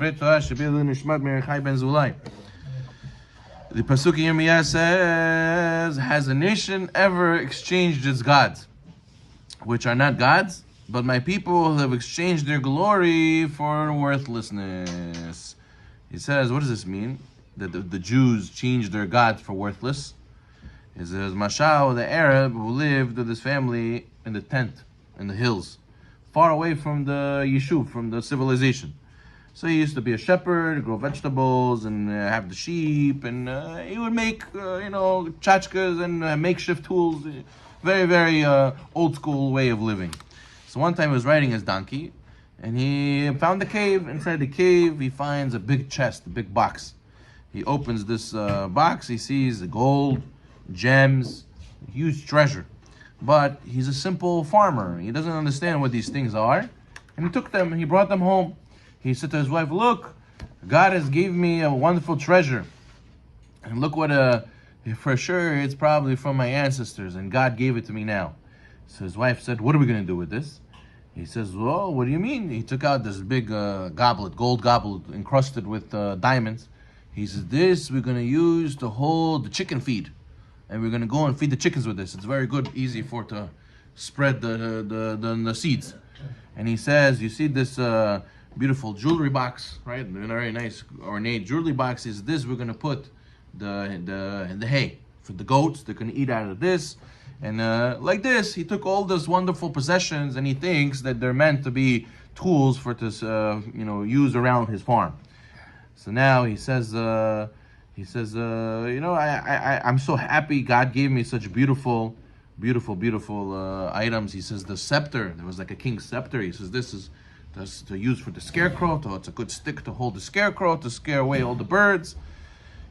Divrei Torah Shebilu Nishmat Merichai Ben Zulai. The Pasuk in Yirmiyah says, has a nation ever exchanged its gods, which are not gods, but my people have exchanged their glory for worthlessness. He says, what does this mean? That the Jews changed their gods for worthless. He says, Mashal, the Arab who lived with his family in the tent, in the hills, far away from the yeshuv, from the civilization. So he used to be a shepherd, grow vegetables, and have the sheep, and he would make, tchotchkes and makeshift tools. Very, very old school way of living. So one time he was riding his donkey, and he found a cave. Inside the cave, he finds a big chest, a big box. He opens this box, he sees gold, gems, huge treasure. But he's a simple farmer. He doesn't understand what these things are. And he took them, and he brought them home. He said to his wife, look, God has gave me a wonderful treasure. And look what for sure it's probably from my ancestors, and God gave it to me now. So his wife said, what are we going to do with this? He says, well, what do you mean? He took out this big goblet, gold goblet, encrusted with diamonds. He says, this we're going to use to hold the chicken feed. And we're going to go and feed the chickens with this. It's very good, easy for to spread the seeds. And he says, you see this beautiful jewelry box, right? A very nice ornate jewelry box. Is this we're going to put the hay for the goats. They're going to eat out of this. And like this, he took all those wonderful possessions, and he thinks that they're meant to be tools for this, use around his farm. So now he says, I'm so happy God gave me such beautiful items. He says the scepter, there was like a king's scepter. He says this is to use for the scarecrow. It's a good stick to hold the scarecrow, to scare away all the birds.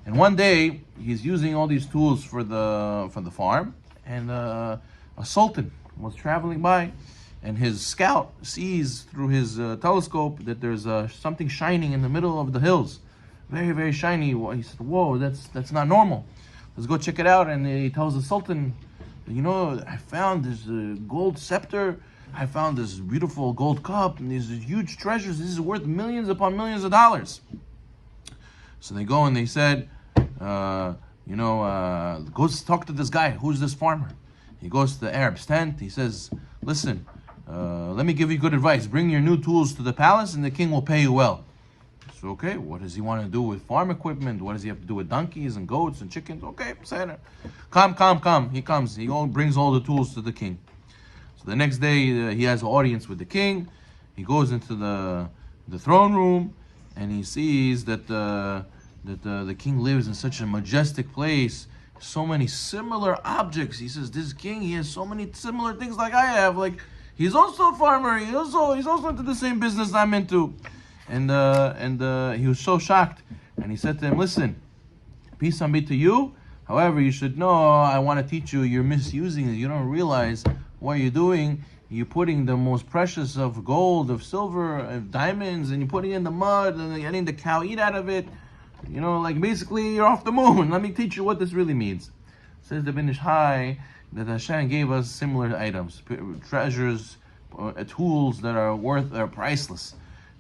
And one day he's using all these tools for the farm, and a sultan was traveling by, and his scout sees through his telescope that there's something shining in the middle of the hills, very, very shiny. He said, whoa, that's not normal. Let's go check it out. And he tells the sultan, I found this gold scepter. I found this beautiful gold cup and these huge treasures. This is worth millions upon millions of dollars. So they go and they said, go talk to this guy. Who's this farmer? He goes to the Arab's tent. He says, listen, let me give you good advice. Bring your new tools to the palace and the king will pay you well. So, okay, what does he want to do with farm equipment? What does he have to do with donkeys and goats and chickens? Okay, say come. He comes. He brings all the tools to the king. So the next day, he has an audience with the king. He goes into the throne room, and he sees that the king lives in such a majestic place. So many similar objects. He says, this king, he has so many similar things like I have. Like, he's also a farmer. He's also into the same business I'm into. And he was so shocked. And he said to him, listen, peace be to you. However, you should know, I want to teach you, you're misusing it. You don't realize what you're doing. You're putting the most precious of gold, of silver, of diamonds, and you're putting it in the mud, and you're letting the cow eat out of it. Basically you're off the moon. Let me teach you what this really means. Says the Ben Ish Hai that Hashem gave us similar items, treasures, tools that are priceless.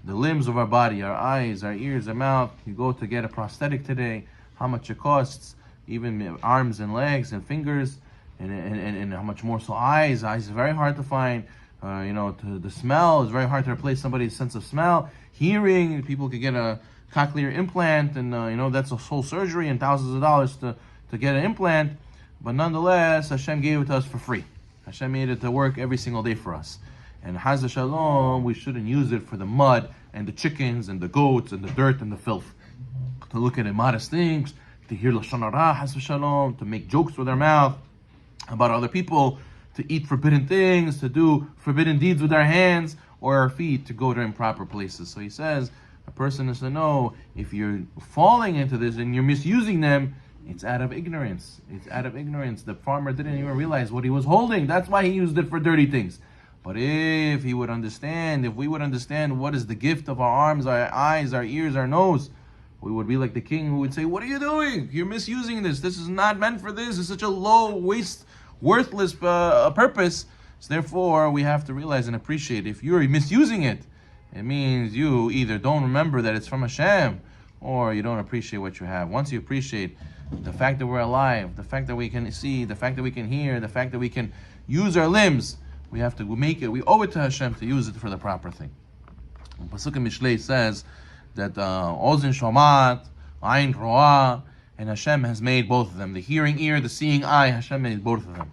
The limbs of our body, our eyes, our ears, our mouth. You go to get a prosthetic today, how much it costs, even arms and legs and fingers, and how much more so eyes. Eyes is very hard to find. The smell is very hard to replace somebody's sense of smell. Hearing, people could get a cochlear implant, and that's a whole surgery and thousands of dollars to get an implant. But nonetheless, Hashem gave it to us for free. Hashem made it to work every single day for us. And Chas v'shalom, we shouldn't use it for the mud and the chickens and the goats and the dirt and the filth. To look at immodest things, to hear lashon hara, Chas v'shalom, to make jokes with our mouth about other people, to eat forbidden things, to do forbidden deeds with our hands or our feet, to go to improper places. So he says, a person is to know, if you're falling into this and you're misusing them, it's out of ignorance. It's out of ignorance. The farmer didn't even realize what he was holding. That's why he used it for dirty things. But if we would understand what is the gift of our arms, our eyes, our ears, our nose, we would be like the king who would say, what are you doing? You're misusing this. This is not meant for this. It's such a low, worthless purpose. So therefore, we have to realize and appreciate, if you're misusing it, It means you either don't remember that it's from Hashem, or you don't appreciate what you have. Once you appreciate the fact that we're alive, the fact that we can see, the fact that we can hear, the fact that we can use our limbs, we have to make it. We owe it to Hashem to use it for the proper thing. Pasuk in Mishlei says that Ozin Shomat, Ayin Ro'ah, and Hashem has made both of them. The hearing ear, the seeing eye, Hashem made both of them.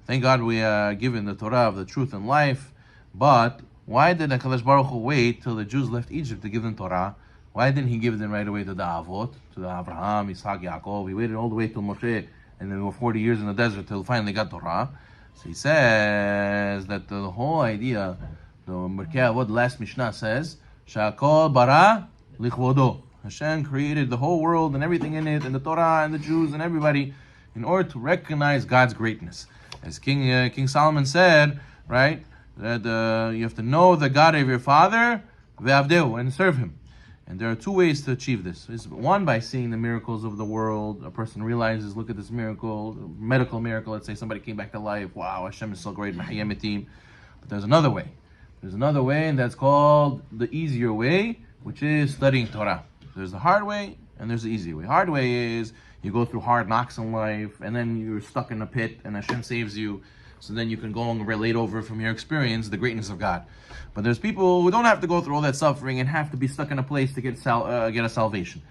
Thank God we are given the Torah of the truth and life. But why did HaKadosh Baruch Hu wait till the Jews left Egypt to give them Torah? Why didn't He give them right away to the Avot, to the Abraham, Isaac, Yaakov? He waited all the way till Moshe, and then we were 40 years in the desert till finally got Torah. So He says that the whole idea, the Merkei Avot, last Mishnah says, Sha'akol bara lichvodo. Hashem created the whole world and everything in it, and the Torah and the Jews and everybody, in order to recognize God's greatness. As King Solomon said, right, that you have to know the God of your father, ve'avdeu, and serve Him. And there are two ways to achieve this. One, by seeing the miracles of the world. A person realizes, look at this miracle, medical miracle. Let's say somebody came back to life. Wow, Hashem is so great. But there's another way. There's another way, and that's called the easier way, which is studying Torah. There's the hard way, and there's the easy way. Hard way is you go through hard knocks in life, and then you're stuck in a pit, and Hashem saves you. So then you can go and relate over from your experience the greatness of God. But there's people who don't have to go through all that suffering and have to be stuck in a place to get a salvation.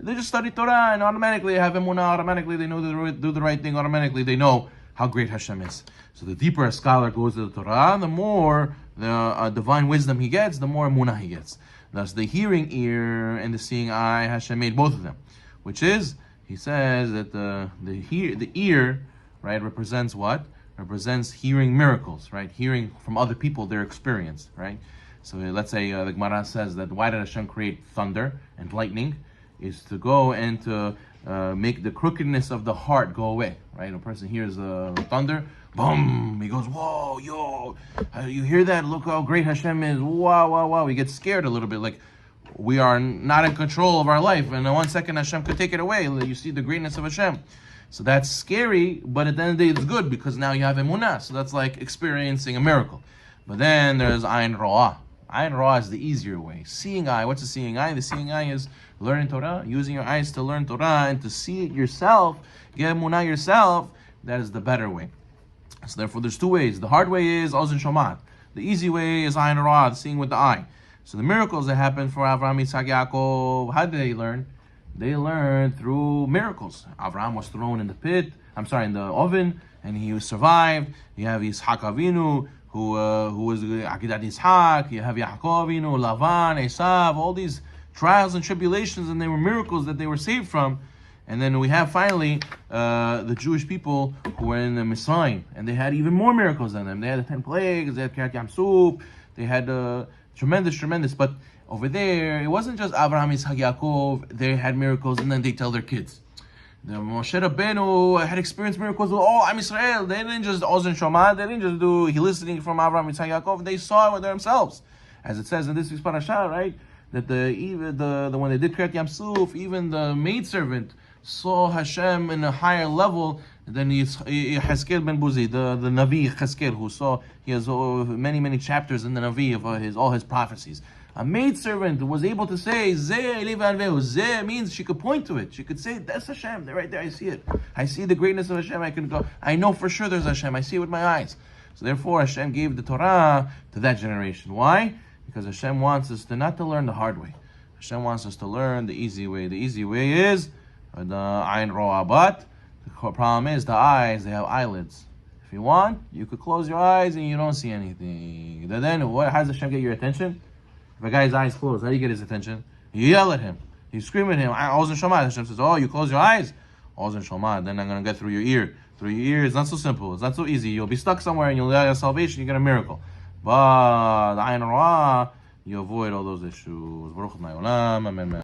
They just study Torah, and automatically have emunah, automatically they know to do the right thing, automatically they know how great Hashem is. So the deeper a scholar goes to the Torah, the more the divine wisdom he gets, the more emunah he gets. Thus the hearing ear and the seeing eye, Hashem made both of them. Which is, he says that the ear, right, represents what? Represents hearing miracles, right? Hearing from other people their experience, right? So let's say the Gemara says that why did Hashem create thunder and lightning? Is to go and to make the crookedness of the heart go away, right? A person hears thunder, boom, he goes, whoa, yo, you hear that? Look how great Hashem is, wow, wow, wow. We get scared a little bit, like we are not in control of our life, and in 1 second Hashem could take it away. You see the greatness of Hashem. So that's scary, but at the end of the day it's good, because now you have emunah. So that's like experiencing a miracle. But then there's ayin ro'ah. Ayin ro'ah is the easier way. Seeing eye, what's the seeing eye? The seeing eye is learning Torah, using your eyes to learn Torah and to see it yourself, get emunah yourself. That is the better way. So therefore there's two ways. The hard way is ozin shomat. The easy way is ayin ro'ah, seeing with the eye. So the miracles that happened for Avraham, Isaac, Yaakov, how did they learn? They learned through miracles. Avraham was thrown in the in the oven, and he survived. You have Yitzhak Avinu, who was Akedat Yitzhak. You have Yaakov Avinu, Lavan, Esav, all these trials and tribulations, and they were miracles that they were saved from. And then we have finally the Jewish people who were in the Misraim, and they had even more miracles than them. They had the 10 plagues, they had Kiryat Yamsuf, they had tremendous, but over there, it wasn't just Abraham, Isaac, Yaakov. They had miracles, and then they tell their kids. The Moshe Rabbeinu had experienced miracles with all Am Yisrael. They didn't just Ozen Shomah. They didn't just do listening from Abraham, Isaac, Yaakov. They saw it with themselves, as it says in this week's parasha, right? That when they did Kiryat Yamsuf, even the maidservant saw Hashem in a higher level than Cheskel ben Buzi, the Navi Cheskel, who saw, he has many chapters in the Navi of all his prophecies. A maidservant was able to say, Zeh Zeh means she could point to it. She could say, that's Hashem. They're right there. I see it. I see the greatness of Hashem. I can go. I know for sure there's Hashem. I see it with my eyes. So therefore, Hashem gave the Torah to that generation. Why? Because Hashem wants us not to learn the hard way. Hashem wants us to learn the easy way. The easy way is the ayin ro'ah. But the problem is the eyes, they have eyelids. If you want, you could close your eyes and you don't see anything. Then how does Hashem get your attention? If a guy's eyes closed, how do you get his attention? You yell at him. You scream at him. Ozen Shomad. Hashem says, oh, you close your eyes? Ozen Shomad. Then I'm going to get through your ear. Through your ear, it's not so simple. It's not so easy. You'll be stuck somewhere and you'll get salvation. You get a miracle. But the Ayin Ro'ah, you avoid all those issues. Baruch Adonai Olam. Amen.